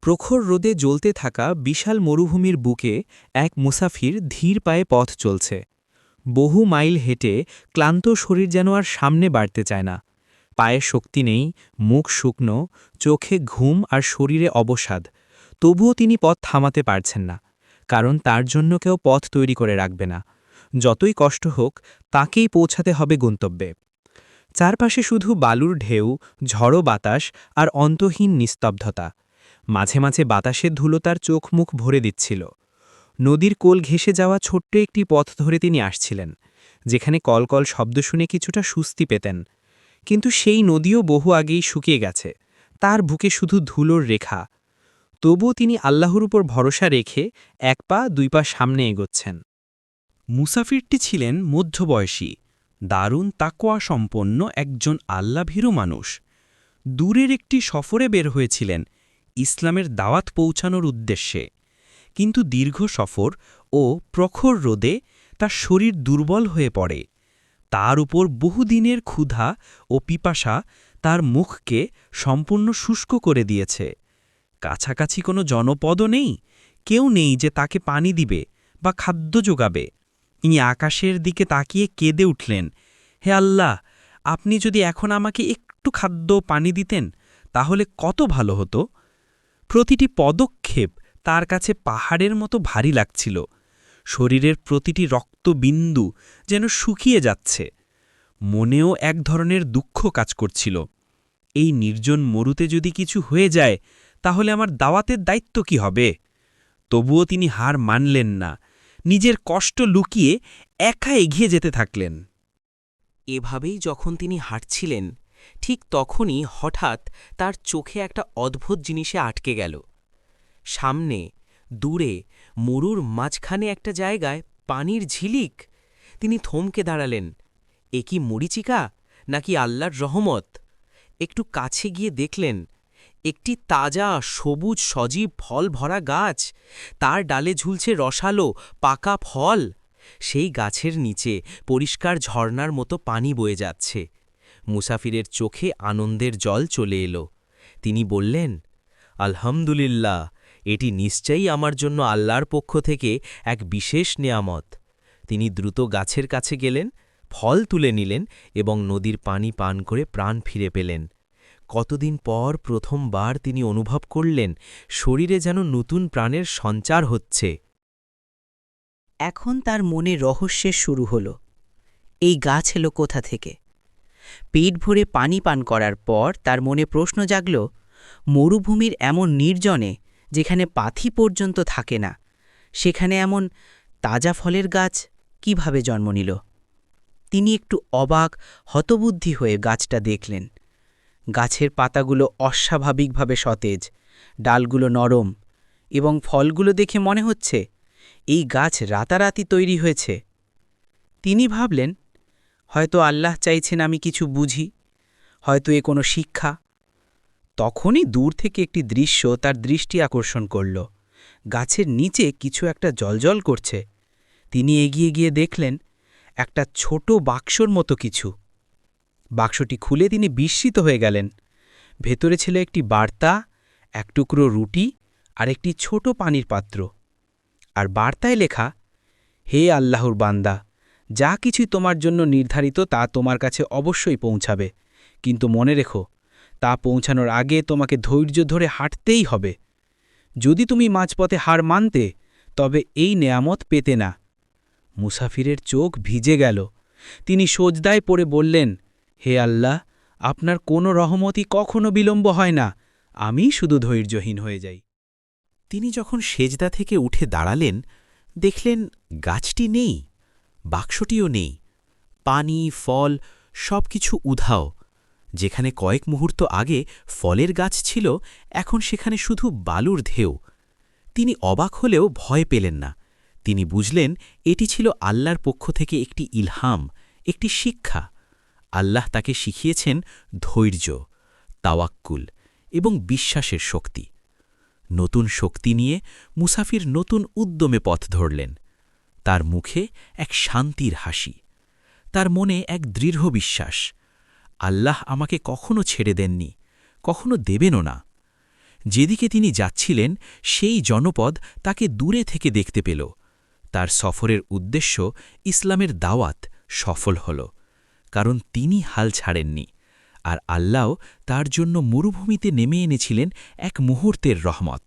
প্রখর রোদে জ্বলতে থাকা বিশাল মরুভূমির বুকে এক মুসাফির ধীর পায়ে পথ চলছে। বহু মাইল হেঁটে ক্লান্ত শরীর যেন আর সামনে বাড়তে চায় না। পায়ে শক্তি নেই, মুখ শুকনো, চোখে ঘুম আর শরীরে অবসাদ। তবুও তিনি পথ থামাতে পারছেন না, কারণ তার জন্য কেউ পথ তৈরি করে রাখবে না। যতই কষ্ট হোক, তাকেই পৌঁছাতে হবে গন্তব্যে। চারপাশে শুধু বালুর ঢেউ, ঝড়ো বাতাস আর অন্তহীন নিস্তব্ধতা। মাঝে মাঝে বাতাসের ধুলো তার চোখ মুখ ভরে দিচ্ছিল। নদীর কোল ঘেঁষে যাওয়া ছোট্ট একটি পথ ধরে তিনি আসছিলেন, যেখানে কলকল শব্দ শুনে কিছুটা স্বস্তি পেতেন। কিন্তু সেই নদীও বহু আগেই শুকিয়ে গেছে, তার বুকে শুধু ধুলোর রেখা। তবুও তিনি আল্লাহর উপর ভরসা রেখে এক পা দুই পা সামনে এগোচ্ছেন। মুসাফিরটি ছিলেন মধ্যবয়সী, দারুণ তাকওয়া সম্পন্ন একজন আল্লাভীরু মানুষ। দূরের একটি সফরে বের হয়েছিলেন ইসলামের দাওয়াত পৌঁছানোর উদ্দেশ্যে, কিন্তু দীর্ঘ সফর ও প্রখর রোদে তার শরীর দুর্বল হয়ে পড়ে। তার উপর বহুদিনের ক্ষুধা ও পিপাসা তার মুখকে সম্পূর্ণ শুষ্ক করে দিয়েছে। কাছাকাছি কোনো জনপদও নেই, কেউ নেই যে তাকে পানি দিবে বা খাদ্য যোগাবে। তিনি আকাশের দিকে তাকিয়ে কেঁদে উঠলেন, হে আল্লাহ, আপনি যদি এখন আমাকে একটু খাদ্য পানি দিতেন তাহলে কত ভালো হতো। প্রতিটি পদক্ষেপ তার কাছে পাহাড়ের মতো ভারী লাগছিল। শরীরের প্রতিটি রক্তবিন্দু যেন শুকিয়ে যাচ্ছে। মনেও এক ধরনের দুঃখ কাজ করছিল। এই নির্জন মরুতে যদি কিছু হয়ে যায় তাহলে আমার দাওয়াতের দায়িত্ব কি হবে? তবুও তিনি হার মানলেন না, নিজের কষ্ট লুকিয়ে একা এগিয়ে যেতে থাকলেন। এভাবেই যখন তিনি হাঁটছিলেন, ঠিক তখনই হঠাৎ তার চোখে একটা অদ্ভুত জিনিসে আটকে গেল। সামনে, দূরে, মরুর মাঝখানে একটা জায়গায় পানির ঝিলিক। তিনি থমকে দাঁড়ালেন। এ কি মরীচিকা, নাকি আল্লাহর রহমত? একটু কাছে গিয়ে দেখলেন একটি তাজা সবুজ সজীব ফল ভরা গাছ। তার ডালে ঝুলছে রসালো পাকা ফল। সেই গাছের নিচে পরিষ্কার ঝর্ণার মতো পানি বয়ে যাচ্ছে। মুসাফিরের চোখে আনন্দের জল চলে এলো। তিনি বললেন, আলহামদুলিল্লাহ, এটি নিশ্চয়ই আমার জন্য আল্লাহর পক্ষ থেকে এক বিশেষ নেয়ামত। তিনি দ্রুত গাছের কাছে গেলেন, ফল তুলে নিলেন এবং নদীর পানি পান করে প্রাণ ফিরে পেলেন। কতদিন পর প্রথমবার তিনি অনুভব করলেন শরীরে যেন নতুন প্রাণের সঞ্চার হচ্ছে। এখন তার মনে রহস্যের শুরু হল। এই গাছ এলো কোথা থেকে? পেট ভরে পানি পান করার পর তার মনে প্রশ্ন জাগল, মরুভূমির এমন নির্জনে, যেখানে পাথি পর্যন্ত থাকে না, সেখানে এমন তাজা ফলের গাছ কিভাবে জন্ম নিল? তিনি একটু অবাক হতবুদ্ধি হয়ে গাছটা দেখলেন। গাছের পাতাগুলো অস্বাভাবিকভাবে সতেজ, ডালগুলো নরম, এবং ফলগুলো দেখে মনে হচ্ছে এই গাছ রাতারাতি তৈরি হয়েছে। তিনি ভাবলেন, হয়তো আল্লাহ চাইছেন আমি কিছু বুঝি, হয়তো এ কোনো শিক্ষা। তখনই দূর থেকে একটি দৃশ্য তার দৃষ্টি আকর্ষণ করল। গাছের নিচে কিছু একটা জ্বলজ্বল করছে। তিনি এগিয়ে গিয়ে দেখলেন একটা ছোট বাক্সর মতো কিছু। বাক্সটি খুলে তিনি বিস্মিত হয়ে গেলেন। ভেতরে ছিল একটি বার্তা, এক টুকরো রুটি আর একটি ছোট পানির পাত্র। আর বার্তায় লেখা, হে আল্লাহর বান্দা, যা কিছুই তোমার জন্য নির্ধারিত তা তোমার কাছে অবশ্যই পৌঁছাবে, কিন্তু মনে রেখো, তা পৌঁছানোর আগে তোমাকে ধৈর্য ধরে হাঁটতেই হবে। যদি তুমি মাঝপথে হার মানতে, তবে এই নেয়ামত পেতে না। মুসাফিরের চোখ ভিজে গেল। তিনি সোজদায় পড়ে বললেন, হে আল্লাহ, আপনার কোনো রহমতই কখনো বিলম্ব হয় না, আমি শুধু ধৈর্যহীন হয়ে যাই। তিনি যখন সেজদা থেকে উঠে দাঁড়ালেন, দেখলেন গাছটি নেই, বাক্সটিও নেই। পানি, ফল সব কিছু উধাও। যেখানে কয়েক মুহূর্ত আগে ফলের গাছ ছিল, এখন সেখানে শুধু বালুর ঢেউ। তিনি অবাক হলেও ভয় পেলেন না। তিনি বুঝলেন এটি ছিল আল্লাহর পক্ষ থেকে একটি ইলহাম, একটি শিক্ষা। আল্লাহ তাকে শিখিয়েছেন ধৈর্য, তাওয়াক্কুল এবং বিশ্বাসের শক্তি। নতুন শক্তি নিয়ে মুসাফির নতুন উদ্যমে পথ ধরলেন। তার মুখে এক শান্তির হাসি, তার মনে এক দৃঢ় বিশ্বাস, আল্লাহ আমাকে কখনো ছেড়ে দেননি, কখনো দেবেনও না। যেদিকে তিনি যাচ্ছিলেন সেই জনপদ তাকে দূরে থেকে দেখতে পেল। তার সফরের উদ্দেশ্য ইসলামের দাওয়াত সফল হল, কারণ তিনি হাল ছাড়েননি, আর আল্লাহ তার জন্য মরুভূমিতে নেমে এনেছিলেন এক মুহূর্তের রহমত।